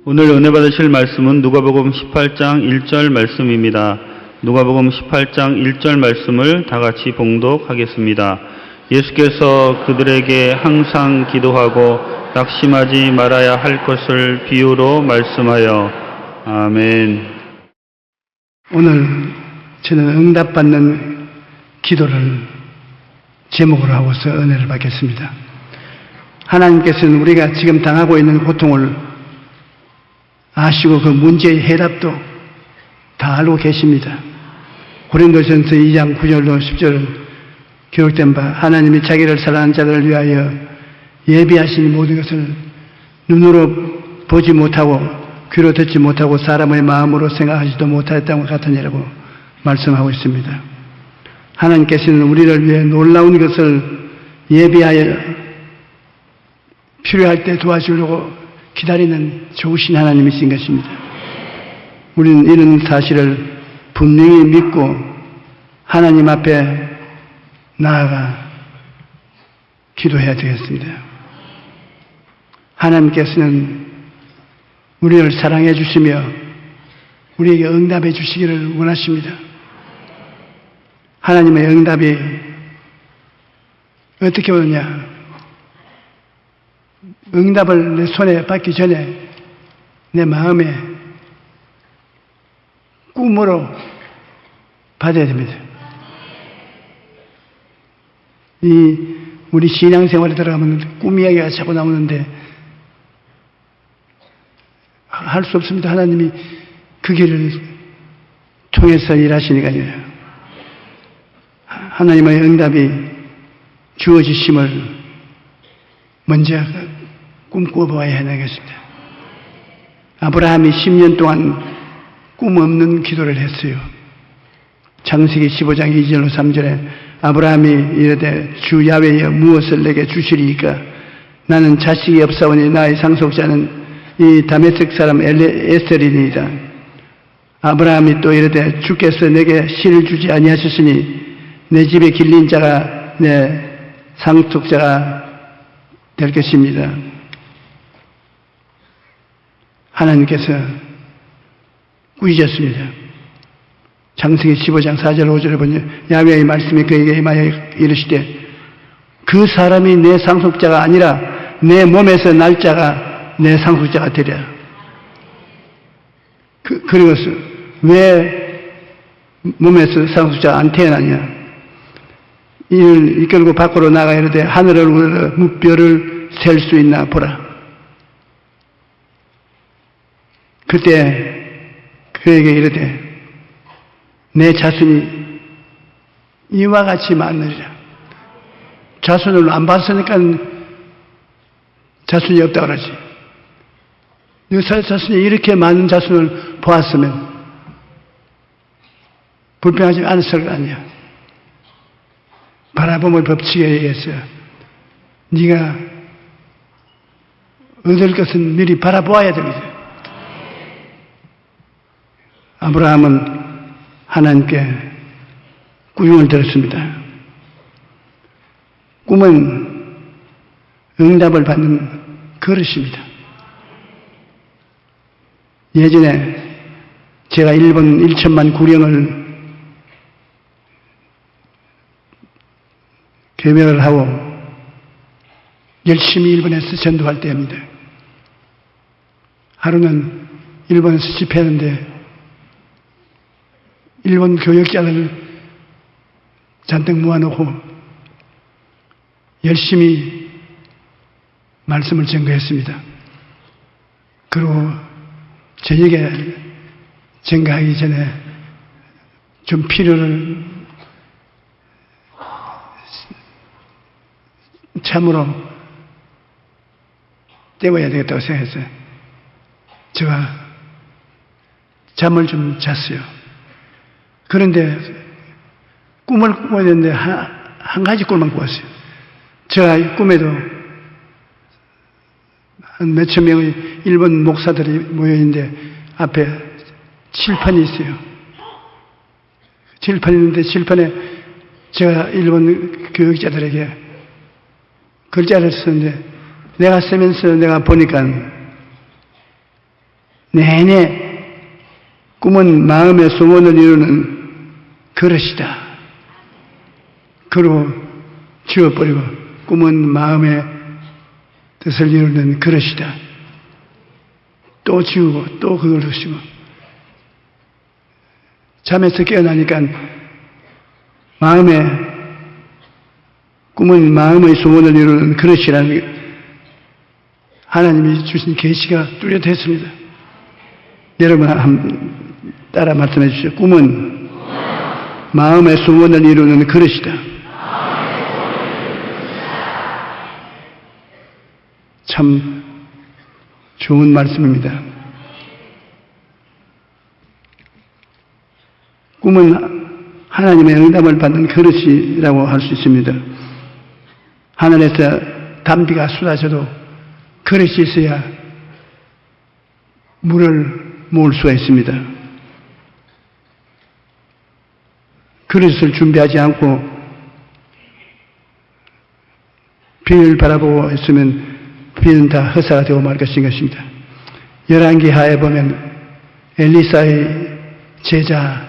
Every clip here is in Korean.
오늘 은혜 받으실 말씀은 누가복음 18장 1절 말씀입니다. 누가복음 18장 1절 말씀을 다 같이 봉독하겠습니다. 예수께서 그들에게 항상 기도하고 낙심하지 말아야 할 것을 비유로 말씀하여 아멘. 오늘 저는 응답받는 기도를 제목으로 하고서 은혜를 받겠습니다. 하나님께서는 우리가 지금 당하고 있는 고통을 아시고 그 문제의 해답도 다 알고 계십니다. 고린도전서 2장 9절로 10절 기록된 바 하나님이 자기를 사랑하는 자들을 위하여 예비하신 모든 것을 눈으로 보지 못하고 귀로 듣지 못하고 사람의 마음으로 생각하지도 못하였다고 같으니라고 말씀하고 있습니다. 하나님께서는 우리를 위해 놀라운 것을 예비하여 필요할 때 도와주려고 기다리는 좋으신 하나님이신 것입니다. 우리는 이런 사실을 분명히 믿고 하나님 앞에 나아가 기도해야 되겠습니다. 하나님께서는 우리를 사랑해 주시며 우리에게 응답해 주시기를 원하십니다. 하나님의 응답이 어떻게 오느냐? 응답을 내 손에 받기 전에 내 마음에 꿈으로 받아야 됩니다. 우리 신앙생활에 들어가면 꿈 이야기가 자꾸 나오는데 할 수 없습니다. 하나님이 그 길을 통해서 일하시니까요. 하나님의 응답이 주어지심을 먼저 꿈꿔보아야 하겠습니다. 아브라함이 10년 동안 꿈 없는 기도를 했어요. 창세기 15장 2절로 3절에 아브라함이 이르되 주 야훼여 무엇을 내게 주시리이까 나는 자식이 없사오니 나의 상속자는 이 다메섹 사람 에셀이니이다. 아브라함이 또 이르되 주께서 내게 씨를 주지 아니하셨으니 내 집에 길린 자가 내 상속자가 될 것입니다. 하나님께서 꾸짖었습니다. 창세기 15장 4절 5절에 보니 야훼의 말씀이 그에게 임하여 이르시되 그 사람이 내 상속자가 아니라 내 몸에서 날 자가 내 상속자가 되랴. 그리고 왜 몸에서 상속자가 안 태어나냐? 이를 이끌고 밖으로 나가 이르되 하늘을 우러러 무뼈를 셀 수 있나 보라. 그때 그에게 이르되 내 자손이 이와 같이 많으리라. 자손을 안 봤으니까 자손이 없다고 그러지. 네 자손이 이렇게 많은 자손을 보았으면 불평하지 않았을 거 아니야. 바라봄의 법칙에 의해서 네가 얻을 것은 미리 바라보아야 됩니다. 아브라함은 하나님께 꾸중을 들었습니다. 꿈은 응답을 받는 그릇입니다. 예전에 제가 일본 1천만 구령을 개명을 하고 열심히 일본에서 전도할 때입니다. 하루는 일본에서 집회하는데 일본 교역자들 잔뜩 모아놓고 열심히 말씀을 전거했습니다. 그리고 저녁에 전가하기 전에 좀 필요를 참으로 때워야 되겠다고 생각했어요. 제가 잠을 좀 잤어요. 그런데 꿈을 꾸어야 되는데 한 가지 꿈만 꾸었어요. 제가 이 꿈에도 한 몇천 명의 일본 목사들이 모여있는데 앞에 칠판이 있어요. 칠판이 있는데 칠판에 제가 일본 교육자들에게 글자를 쓰는데 내가 쓰면서 내가 보니까 내내 꿈은 마음의 소원을 이루는 그릇이다. 그로 지워버리고 꿈은 마음의 뜻을 이루는 그릇이다. 또 지우고 또 그걸 하시고 잠에서 깨어나니까 꿈은 마음의 소원을 이루는 그릇이라는 하나님이 주신 계시가 뚜렷했습니다. 여러분 한번 따라 말씀해 주시죠. 꿈은 마음의 소원을 이루는 그릇이다. 참 좋은 말씀입니다. 꿈은 하나님의 응답을 받는 그릇이라고 할 수 있습니다. 하늘에서 담비가 쏟아져도 그릇이 있어야 물을 모을 수가 있습니다. 그릇을 준비하지 않고 비를 바라보고 있으면 비는 다 헛사가 되고 말 것입니다. 열왕기하에 보면 엘리사의 제자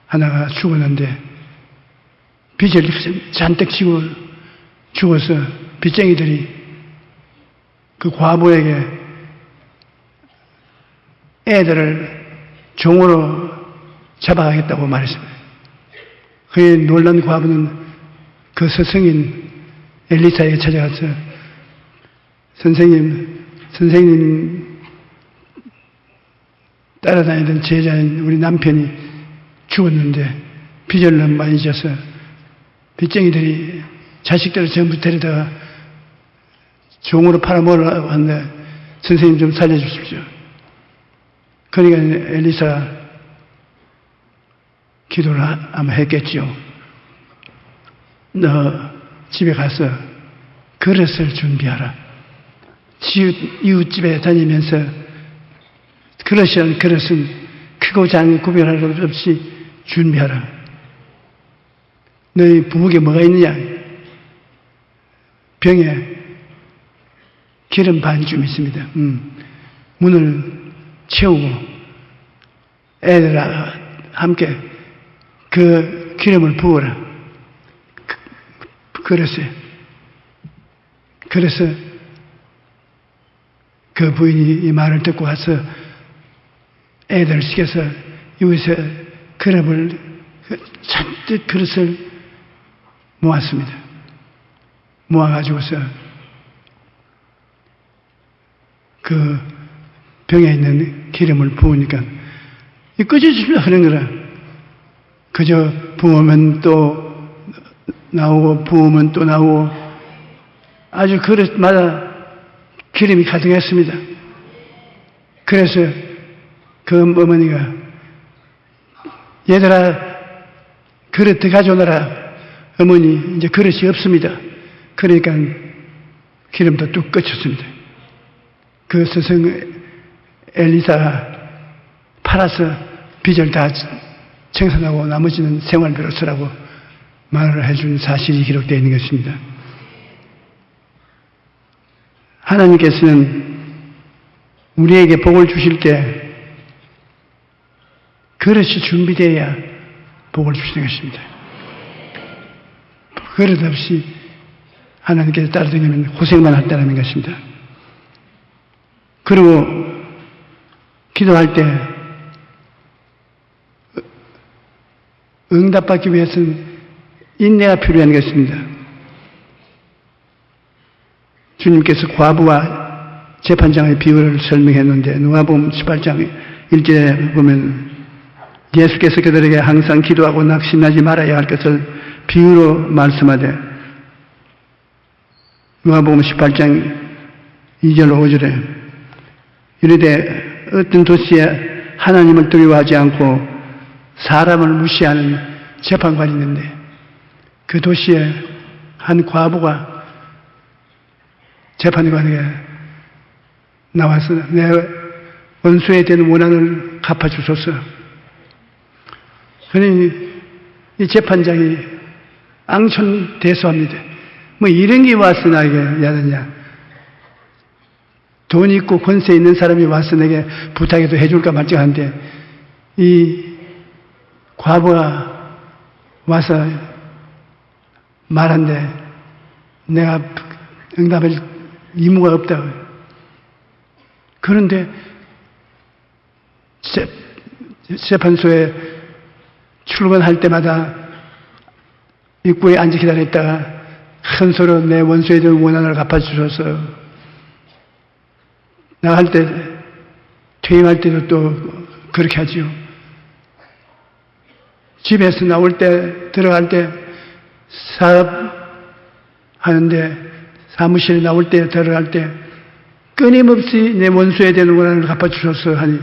하나가 죽었는데 빚을 잔뜩 지고 죽어서 빚쟁이들이 그 과부에게 애들을 종으로 잡아가겠다고 말했습니다. 그의 놀란 과부는 그 스승인 엘리사에게 찾아가서 선생님 따라다니던 제자인 우리 남편이 죽었는데 빚을 너무 많이 져서 빚쟁이들이 자식들을 전부 데려다가 종으로 팔아먹으려고 하는데 선생님 좀 살려주십시오. 그러니까 엘리사 기도를 아마 했겠죠. 너 집에 가서 그릇을 준비하라. 이웃집에 다니면서 그릇은 크고 작은 구별할 것 없이 준비하라. 너희 부엌에 뭐가 있느냐? 병에 기름 반줌 있습니다. 문을 채우고 애들과 함께 그 기름을 부어라. 그릇에. 그래서 그 부인이 이 말을 듣고 와서 애들을 시켜서 이웃에 그릇을 잔뜩 그릇을 모았습니다. 모아가지고서 그 병에 있는 기름을 부으니까 이 꺼져주려 하는 거라. 그저 부으면 또 나오고 부으면 또 나오고 아주 그릇마다 기름이 가득했습니다. 그래서 그 어머니가 얘들아 그릇 더 가져오너라. 어머니 이제 그릇이 없습니다. 그러니까 기름도 뚝 꺼졌습니다. 그 스승 엘리사가 팔아서 빚을 다 청산하고 나머지는 생활비로 쓰라고 말을 해준 사실이 기록되어 있는 것입니다. 하나님께서는 우리에게 복을 주실 때 그릇이 준비되어야 복을 주시는 것입니다. 그릇 없이 하나님께서 따라다니면 고생만 한다는 것입니다. 그리고 기도할 때 응답받기 위해서는 인내가 필요한 것입니다. 주님께서 과부와 재판장의 비유를 설명했는데 누가복음 18장 1절에 보면 예수께서 그들에게 항상 기도하고 낙심하지 말아야 할 것을 비유로 말씀하되 누가복음 18장 2절 5절에 이르되 어떤 도시에 하나님을 두려워하지 않고 사람을 무시하는 재판관이 있는데 그 도시에 한 과부가 재판관에게 나와서 내 원수에 대한 원한을 갚아주소서. 그러니 이 재판장이 앙천대소합니다. 뭐 이런 게 와서 나에게 야느냐. 돈 있고 권세 있는 사람이 와서 내게 부탁해도 해줄까 말지하는데 이 과부가 와서 말한데 내가 응답할 의무가 없다고. 그런데 재판소에 출근할 때마다 입구에 앉아 기다렸다가 큰 소리로 내 원수에 대한 원한을 갚아주셔서 나갈 때 퇴임할 때도 또 그렇게 하지요. 집에서 나올 때 들어갈 때 사업하는데 사무실에 나올 때 들어갈 때 끊임없이 내 원수에 대한 원한을 갚아주셔서 하니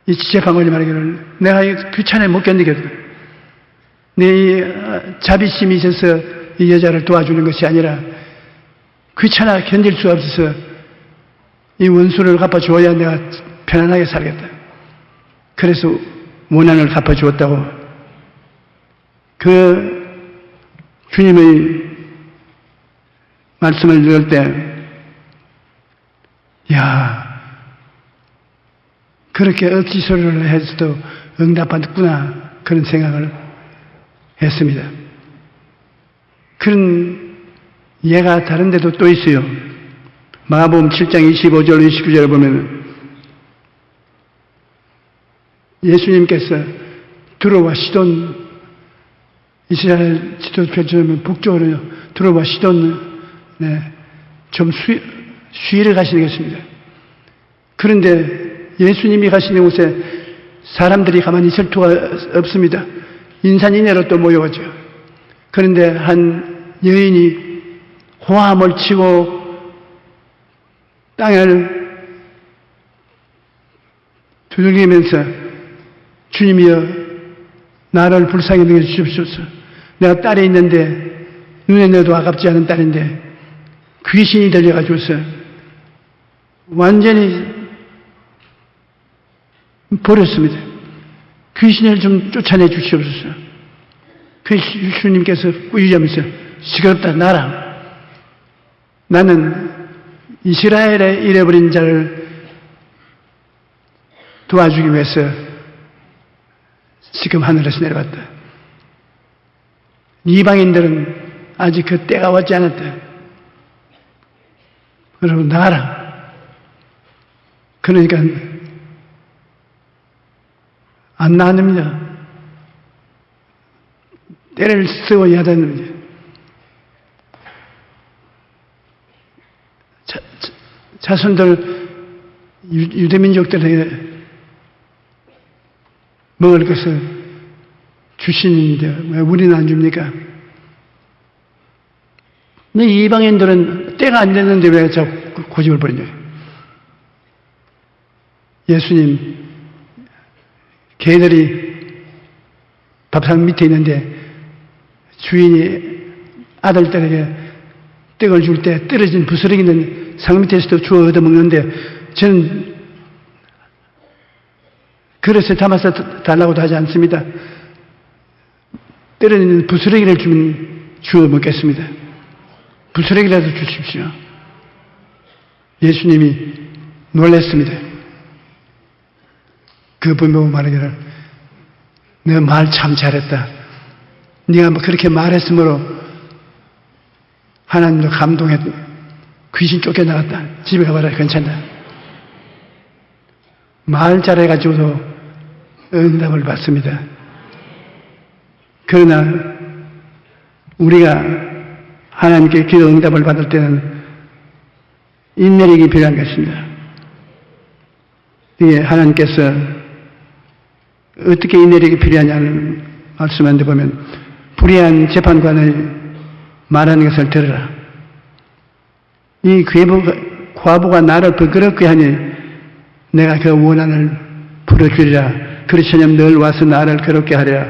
이 재판관이 말하기를 내가 귀찮아 못 견디겠다. 내 자비심이 있어서 이 여자를 도와주는 것이 아니라 귀찮아 견딜 수 없어서 이 원수를 갚아주어야 내가 편안하게 살겠다. 그래서 원한을 갚아주었다고. 그 주님의 말씀을 들을 때 야, 그렇게 억지소리를 해서도 응답받았구나 그런 생각을 했습니다. 그런 예가 다른 데도 또 있어요. 마가복음 7장 25절 29절을 보면 예수님께서 두로와 시돈 이스라엘 지도표처럼 북쪽으로 두로와 시돈 좀 쉬러 가시는 것입니다. 그런데 예수님이 가시는 곳에 사람들이 가만히 있을 수가 없습니다. 인산인해로 또 모여오죠. 그런데 한 여인이 호함을 치고 땅을 두들기면서 주님이여 나를 불쌍히 여겨주십시오. 내가 딸이 있는데 눈에 넣어도 아깝지 않은 딸인데 귀신이 들려가지고서 완전히 버렸습니다. 귀신을 좀 쫓아내 주시옵소서. 그 주님께서 꾸짖으면서 시끄럽다 나라. 나는 이스라엘에 잃어버린 자를 도와주기 위해서 지금 하늘에서 내려왔다. 이방인들은 아직 그 때가 왔지 않았다. 그리고 나라. 그러니까 안 나옵니다. 때를 세워야 하다는 거죠. 자손들 유대민족들에게 먹을 것을 주시는데 왜 우리는 안 줍니까? 근데 이방인들은 때가 안 됐는데 왜 자꾸 고집을 부리냐? 예수님 개들이 밥상 밑에 있는데 주인이 아들들에게 떡을 줄 때 떨어진 부스러기는 상 밑에서도 주워 얻어먹는데 저는 그릇에 담아서 달라고도 하지 않습니다. 떨어지는 부스러기를 주면 주워 먹겠습니다. 부스러기라도 주십시오. 예수님이 놀랐습니다. 그 부모 말하기를 너 말 참 잘했다. 네가 그렇게 말했으므로 하나님도 감동해 귀신 쫓겨나갔다. 집에 가봐라. 괜찮다. 말 잘해가지고도 응답을 받습니다. 그러나 우리가 하나님께 기도 응답을 받을 때는 인내력이 필요한 것입니다. 이게 하나님께서 어떻게 인내력이 필요하냐는 말씀하는데 보면 불의한 재판관을 말하는 것을 들으라. 이 과부가 나를 부끄럽게 하니 내가 그 원한을 풀어주리라. 그렇지않으면 늘 와서 나를 괴롭게 하리라.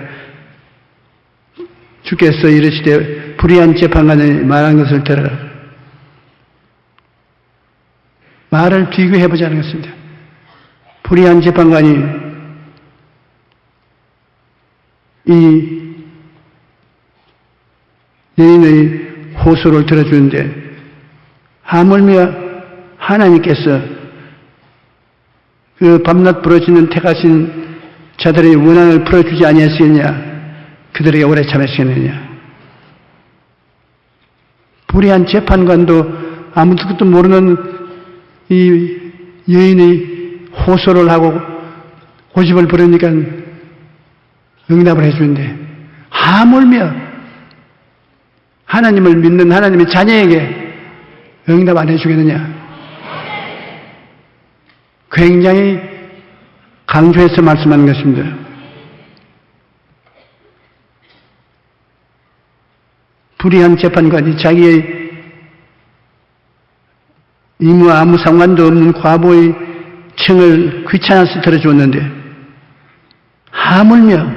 주께서 이르시되 불의한 재판관이 말한 것을 들으라. 말을 비교해보자는 것입니다. 불의한 재판관이 이 여인의 호소를 들어주는데 하물며 하나님께서 그 밤낮 부러지는 택하신 자들의 원한을 풀어주지 아니하시겠냐? 그들에게 오래 참으시겠느냐? 불의한 재판관도 아무것도 모르는 이 여인의 호소를 하고 고집을 부르니까 응답을 해주는데 하물며 하나님을 믿는 하나님의 자녀에게 응답 안 해주겠느냐? 굉장히 강조해서 말씀하는 것입니다. 불의한 재판관이 자기의 이무와 아무 상관도 없는 과부의 청을 귀찮아서 들어주었는데 하물며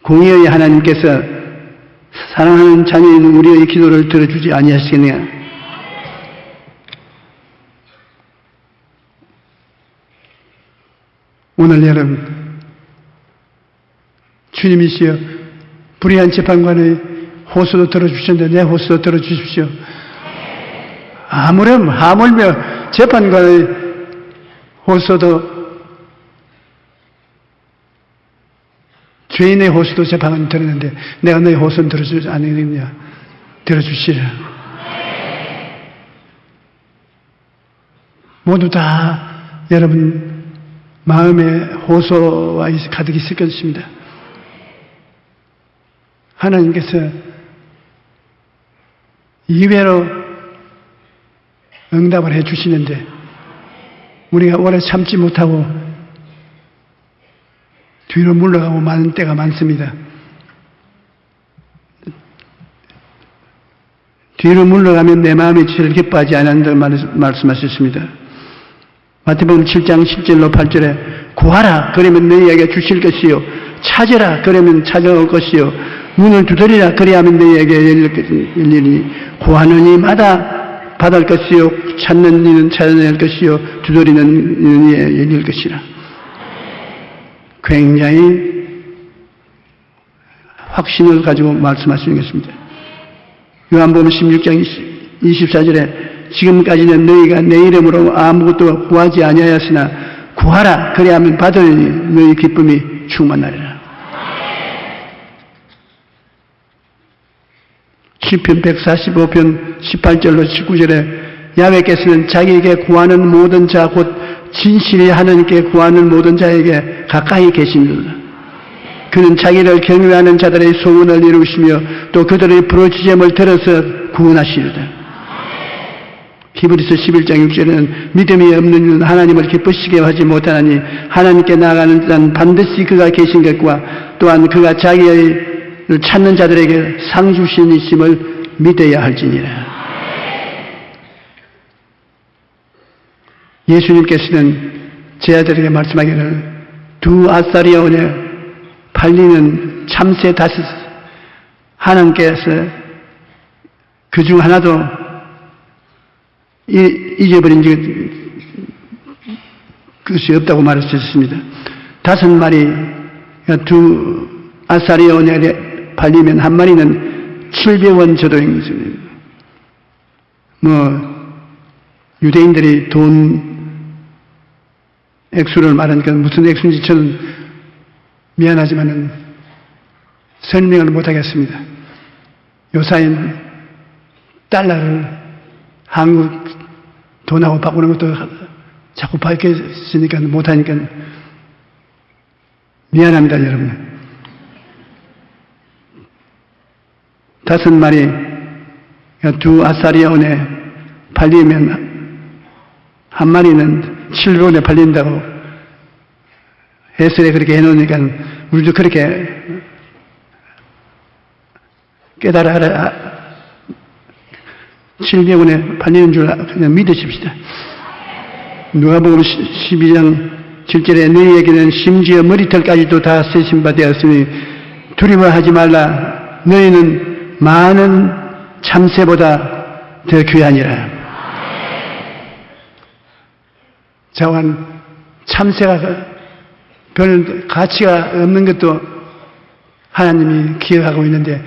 공의의 하나님께서 사랑하는 자녀인 우리의 기도를 들어주지 아니하시겠느냐? 오늘 여러분 주님이시여 불의한 재판관의 호소도 들어주셨는데 내 호소도 들어주십시오. 하물며 재판관의 호소도 죄인의 호소도 재판관이 들었는데 내가 너의 호소는 들어주지 않으겠냐? 들어주시라. 모두 다 여러분 마음의 호소와 가득 있을 것입니다. 하나님께서 이외로 응답을 해 주시는데 우리가 오래 참지 못하고 뒤로 물러가고 마는 때가 많습니다. 뒤로 물러가면 내 마음이 주를 기뻐하지 않는다고 말씀하셨습니다. 마태복음 7장 10절로 8절에 구하라 그러면 너희에게 주실 것이요 찾으라 그러면 찾아올 것이요 문을 두드리라 그리하면 너희에게 열리니 구하는 이마다 받을 것이요 찾는 이는 찾아낼 것이요 두드리는 이는 열릴 것이라. 굉장히 확신을 가지고 말씀하시는 것입니다. 요한복음 16장 24절에 지금까지는 너희가 내 이름으로 아무것도 구하지 아니하였으나 구하라 그리하면 받으니 너희 기쁨이 충만하리라. 시편 145편 18절로 19절에 야훼께서는 자기에게 구하는 모든 자 곧 진실히 하나님께 구하는 모든 자에게 가까이 계십니다. 그는 자기를 경외하는 자들의 소원을 이루시며 또 그들의 부르짖음을 들어서 구원하시리다. 히브리서 11장 6절에는 믿음이 없는 이는 하나님을 기쁘시게 하지 못하나니 하나님께 나아가는 자는 반드시 그가 계신 것과 또한 그가 자기를 찾는 자들에게 상 주신이심을 믿어야 할지니라. 예수님께서는 제자들에게 말씀하기를 두 아사리온에 팔리는 참새 5 하나님께서 그 중 하나도 잊어버린 것이 없다고 말하셨습니다. 5마리 두 아사리온에 팔리면 한 마리는 700원 저도입니다. 유대인들이 돈 액수를 말하니까 무슨 액수인지 저는 미안하지만은 설명을 못하겠습니다. 요사인 달러를 한국 돈하고 바꾸는 것도 자꾸 밝혔으니까 못하니까 미안합니다, 여러분. 5마리 두 아사리온에 팔리면 한 마리는 700원에 팔린다고 해설에 그렇게 해놓으니까 우리도 그렇게 깨달아라. 700원에 팔리는 줄 그냥 믿으십시다. 누가복음 12장 7절에 너희에게는 심지어 머리털까지도 다 세신 바 되었으니 두려워하지 말라. 너희는 많은 참새보다 더 귀하니라. 자관 참새가 별 가치가 없는 것도 하나님이 기억하고 있는데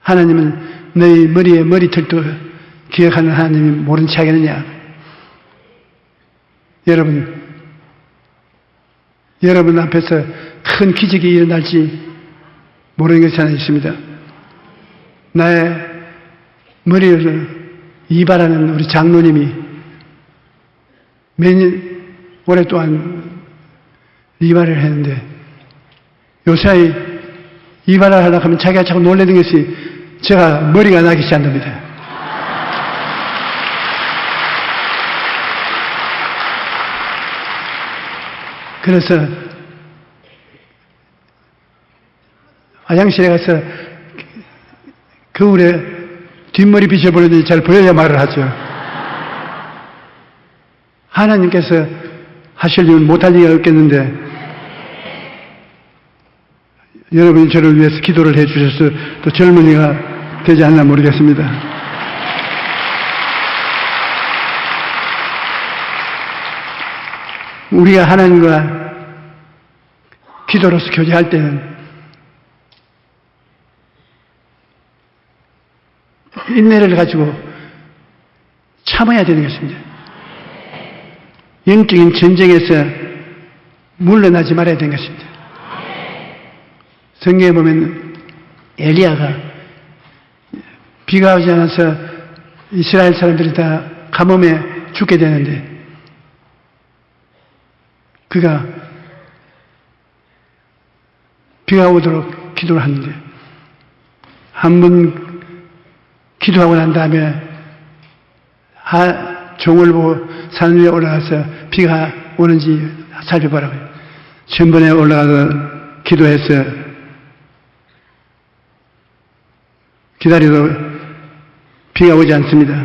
하나님은 너희 머리에 머리털도 기억하는 하나님이 모른 체 하겠느냐? 여러분 앞에서 큰 기적이 일어날지 모르는 것이 하나 있습니다. 나의 머리를 이발하는 우리 장로님이 몇 년 오랫동안 이발을 했는데 요새 이발을 하려고 하면 자기가 자꾸 놀라는 것이 제가 머리가 나기 시작합니다. 그래서 화장실에 가서 거울에 뒷머리 비춰보는지 잘 보여야 말을 하죠. 하나님께서 하실 일은 못할 리가 없겠는데 여러분이 저를 위해서 기도를 해 주셔서 또 젊은이가 되지 않나 모르겠습니다. 우리가 하나님과 기도로서 교제할 때는 인내를 가지고 참아야 되는 것입니다. 영적인 전쟁에서 물러나지 말아야 되는 것입니다. 성경에 보면 엘리야가 비가 오지 않아서 이스라엘 사람들이 다 가뭄에 죽게 되는데 그가 비가 오도록 기도를 하는데 한 번 기도하고 난 다음에 종을 보고 산 위에 올라가서 비가 오는지 살펴보라고요. 전번에 올라가서 기도해서 기다려도 비가 오지 않습니다.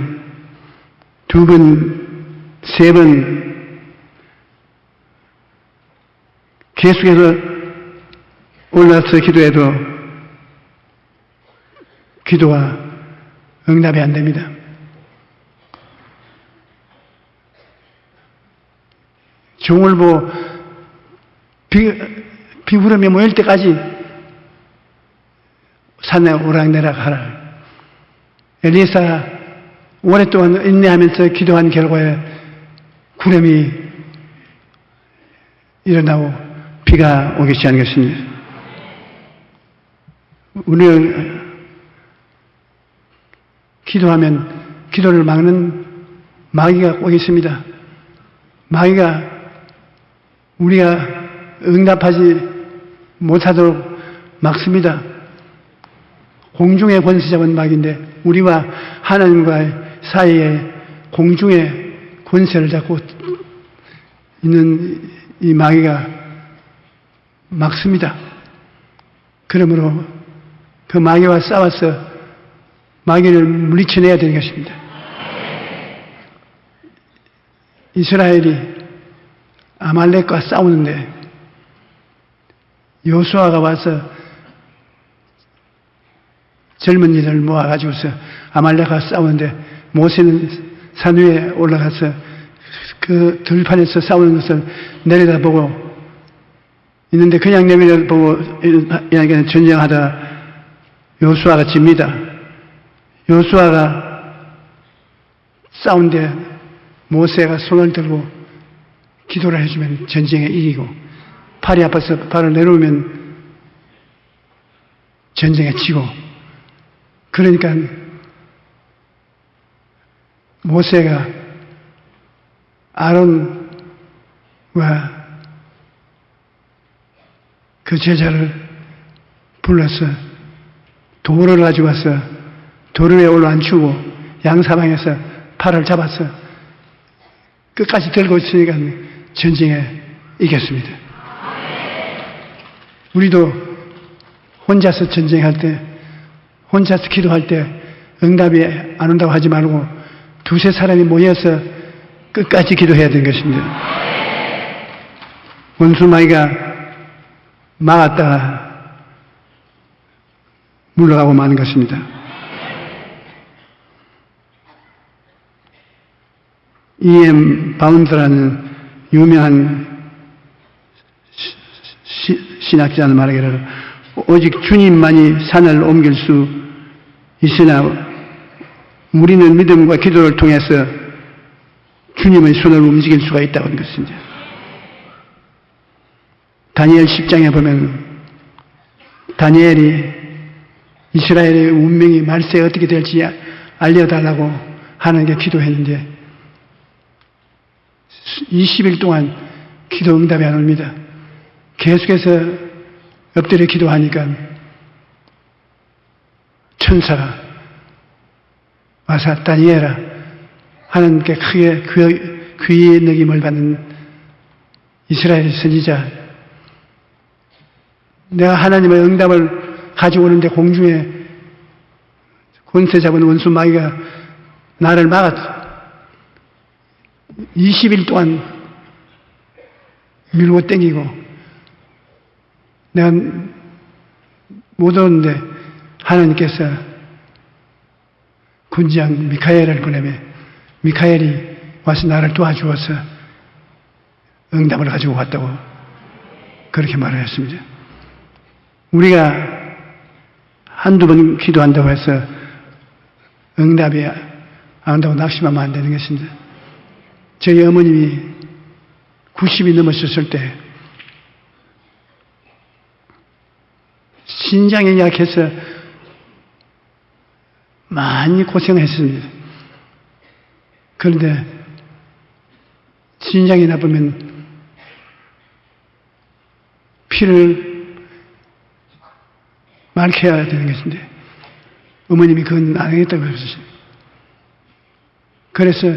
두 번, 세 번 계속해서 올라가서 기도해도 기도가 응답이 안 됩니다. 종을 보고 비구름이 모일 때까지 산에 오락내락 하라. 엘리사가 오랫동안 인내하면서 기도한 결과에 구름이 일어나고 비가 오기 시작한 것입니다. 우리는 기도하면 기도를 막는 마귀가 꼭 있습니다. 마귀가 우리가 응답하지 못하도록 막습니다. 공중의 권세 잡은 마귀인데 우리와 하나님과의 사이에 공중의 권세를 잡고 있는 이 마귀가 막습니다. 그러므로 그 마귀와 싸워서 마귀를 물리쳐내야 되는 것입니다. 이스라엘이 아말렉과 싸우는데 여호수아가 와서 젊은이들 모아가지고서 아말렉과 싸우는데 모세는 산 위에 올라가서 그 들판에서 싸우는 것을 내려다보고 있는데 그냥 내려다보고 이야기는 전쟁하다 여호수아가 집니다. 여호수아가 싸운데 모세가 손을 들고 기도를 해주면 전쟁에 이기고 팔이 아파서 발을 내놓으면 전쟁에 지고 그러니까 모세가 아론과 그 제자를 불러서 돌을 가지고 와서 돌 위에 올라앉히고 양사방에서 팔을 잡아서 끝까지 들고 있으니까 전쟁에 이겼습니다. 우리도 혼자서 전쟁할 때, 혼자서 기도할 때 응답이 안 온다고 하지 말고 두세 사람이 모여서 끝까지 기도해야 되는 것입니다. 원수 마귀가 막았다가 물러가고 마는 것입니다. E.M. 바운드라는 유명한 신학자는 말하기를 오직 주님만이 산을 옮길 수 있으나 우리는 믿음과 기도를 통해서 주님의 손을 움직일 수가 있다고 하는 것입니다. 다니엘 10장에 보면 다니엘이 이스라엘의 운명이 말세에 어떻게 될지 알려달라고 하나님께 기도했는데 20일 동안 기도 응답이 안 옵니다. 계속해서 엎드려 기도하니까 천사가 와서 다니엘아, 하나님께 크게 귀의 느낌을 받는 이스라엘 선지자, 내가 하나님의 응답을 가지고 오는데 공중에 권세 잡은 원수 마귀가 나를 막았어. 20일 동안 밀고 땡기고 내가 못 오는데 하나님께서 군장 미카엘을 보내며 미카엘이 와서 나를 도와주어서 응답을 가지고 왔다고 그렇게 말을 했습니다. 우리가 한두 번 기도한다고 해서 응답이 안 온다고 낙심하면 안 되는 것입니다. 저희 어머님이 90이 넘으셨을 때 신장이 약해서 많이 고생했습니다. 그런데 신장이 나쁘면 피를 말켜야 되는 것인데 어머님이 그건 안 하겠다고 하셨어요. 그래서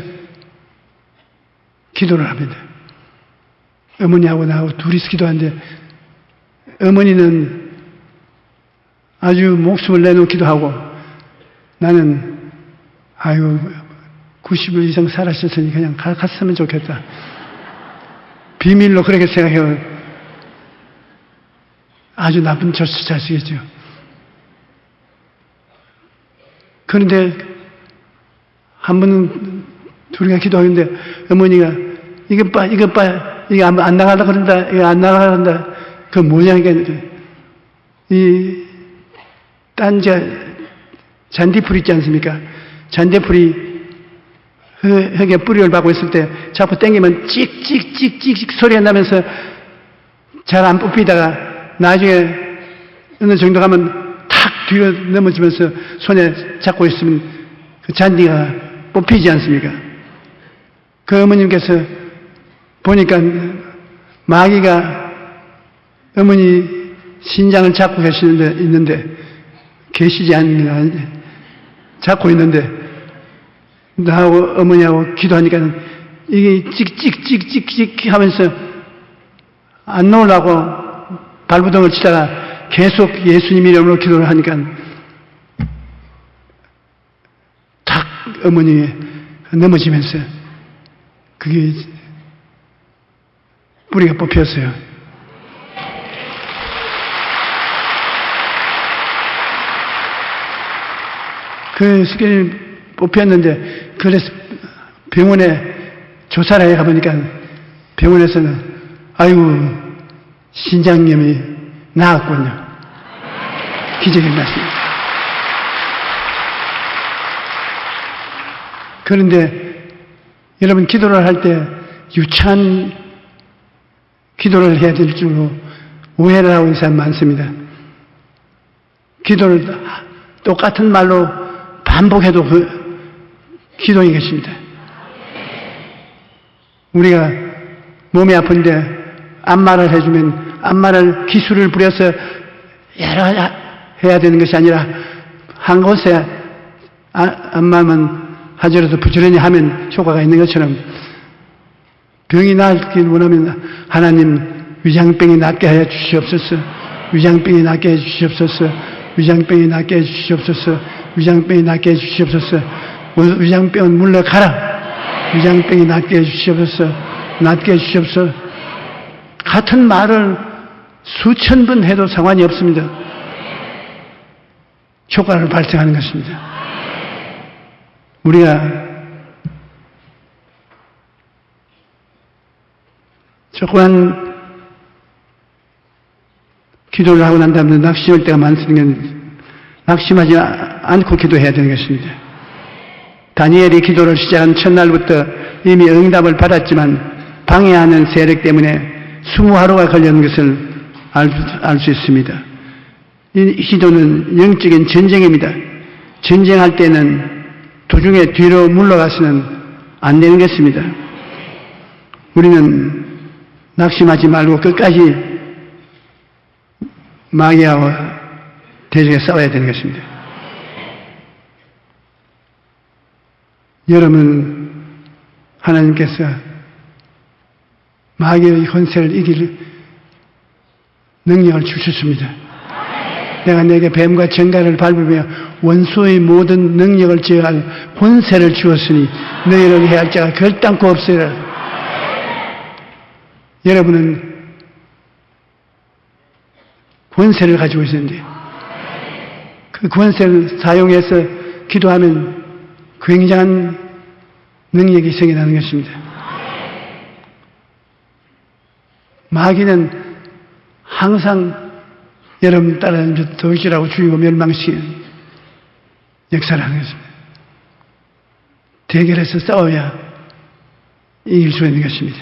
기도를 합니다. 어머니하고 나하고 둘이서 기도하는데 어머니는 아주 목숨을 내놓기도 하고 나는 아유 90일 이상 살았었으니 그냥 갔으면 좋겠다. 비밀로 그렇게 생각해요. 아주 나쁜 자식이죠. 그런데 한 번은 둘이가 기도하는데 어머니가 이것 봐, 이게 안 나가다 그런다, 이게 안 나가다 그런다. 그 뭐냐, 이게, 잔디풀 있지 않습니까? 잔디풀이 흙에 뿌리를 박고 있을 때 자꾸 땡기면 찍찍찍찍 소리가 나면서 잘 안 뽑히다가 나중에 어느 정도 가면 탁 뒤로 넘어지면서 손에 잡고 있으면 그 잔디가 뽑히지 않습니까? 그 어머님께서 보니까 마귀가 어머니 신장을 잡고 계시지 않습니다. 잡고 있는데 나하고 어머니하고 기도하니까 이게 찍찍찍찍찍 하면서 안 놓으려고 발부동을 치다가 계속 예수님 이름으로 기도를 하니까 탁 어머니 넘어지면서 그게 뿌리가 뽑혔어요. 그 스케일이 뽑혔는데 그래서 병원에 조사를 해 가보니까 병원에서는 아이고 신장염이 나았군요. 기적이 났습니다. 그런데 여러분 기도를 할 때 유창한 기도를 해야 될 줄로 오해를 하고 있는 사람 많습니다. 기도를 똑같은 말로 반복해도 그 기도인 것입니다. 우리가 몸이 아픈데 안마를 해주면 안마를 기술을 부려서 여러 해야 되는 것이 아니라 한 곳에 안마만 하더라도 부지런히 하면 효과가 있는 것처럼 병이 낫길 원하면 하나님 위장병이 낫게 하여 주시옵소서. 위장병이 낫게 해 주시옵소서. 위장병이 낫게 해 주시옵소서. 위장병이 낫게 해 주시옵소서. 위장병은 물러가라. 위장병이 낫게 해 주시옵소서. 낫게 해 주시옵소서. 같은 말을 수천 번 해도 상관이 없습니다. 효과를 발생하는 것입니다. 우리가 조그만 기도를 하고 난 다음에 낙심할 때가 많습니다. 낙심하지 않고 기도해야 되는 것입니다. 다니엘이 기도를 시작한 첫날부터 이미 응답을 받았지만 방해하는 세력 때문에 20하루가 걸리는 것을 알 수 있습니다. 이 기도는 영적인 전쟁입니다. 전쟁할 때는 도중에 뒤로 물러가서는 안 되는 것입니다. 우리는 낙심하지 말고 끝까지 마귀와 대적에 싸워야 되는 것입니다. 여러분, 하나님께서 마귀의 권세를 이길 능력을 주셨습니다. 내가 내게 뱀과 정갈을 밟으며 원수의 모든 능력을 제어할 권세를 주었으니 너희를 해할 자가 결단코 없으리라. 여러분은 권세를 가지고 있는데 그 권세를 사용해서 기도하면 굉장한 능력이 생겨나는 것입니다. 마귀는 항상 여러분 따라다니면서 도시라고 죽이고 멸망시키는 역사를 하는 것입니다. 대결해서 싸워야 이길 수 있는 것입니다.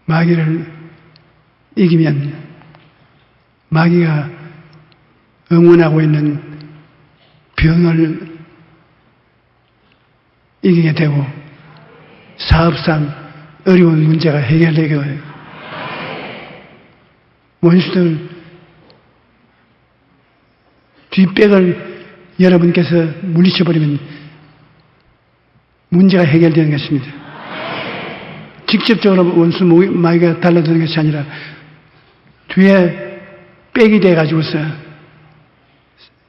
마귀를 이기면 마귀가 응원하고 있는 병을 이기게 되고 사업상 어려운 문제가 해결되게 돼요. 원수들 뒷백을 여러분께서 물리쳐버리면 문제가 해결되는 것입니다. 직접적으로 원수 마귀가 달라드는 것이 아니라 뒤에 백이 돼가지고서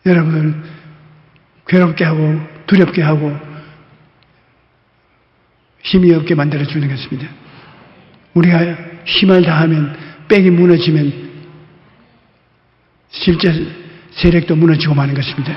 여러분을 괴롭게 하고 두렵게 하고 힘이 없게 만들어주는 것입니다. 우리가 힘을 다하면 백이 무너지면 실제 세력도 무너지고 마는 것입니다.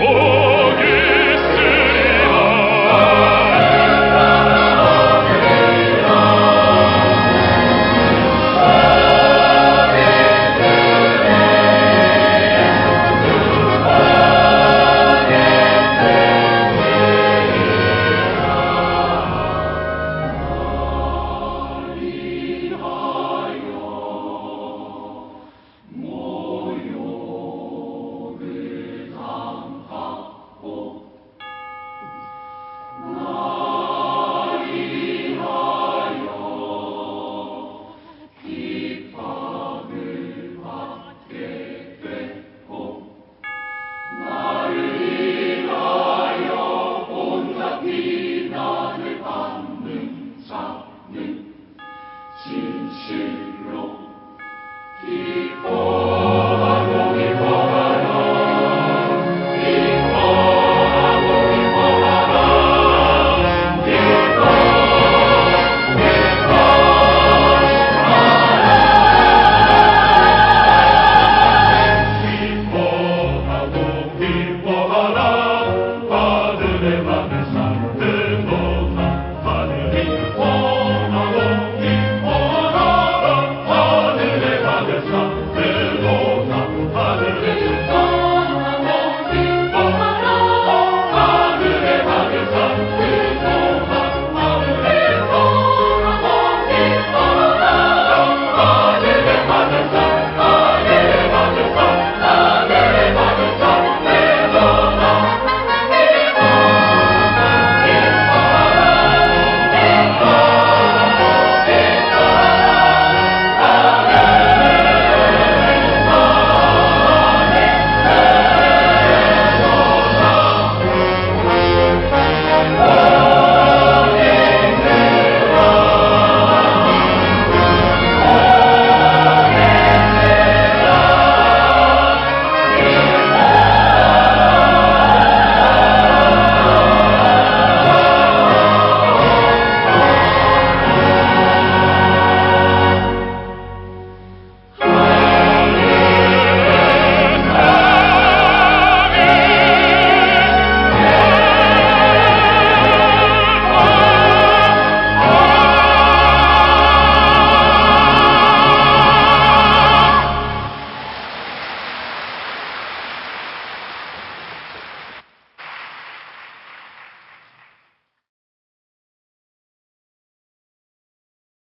Oh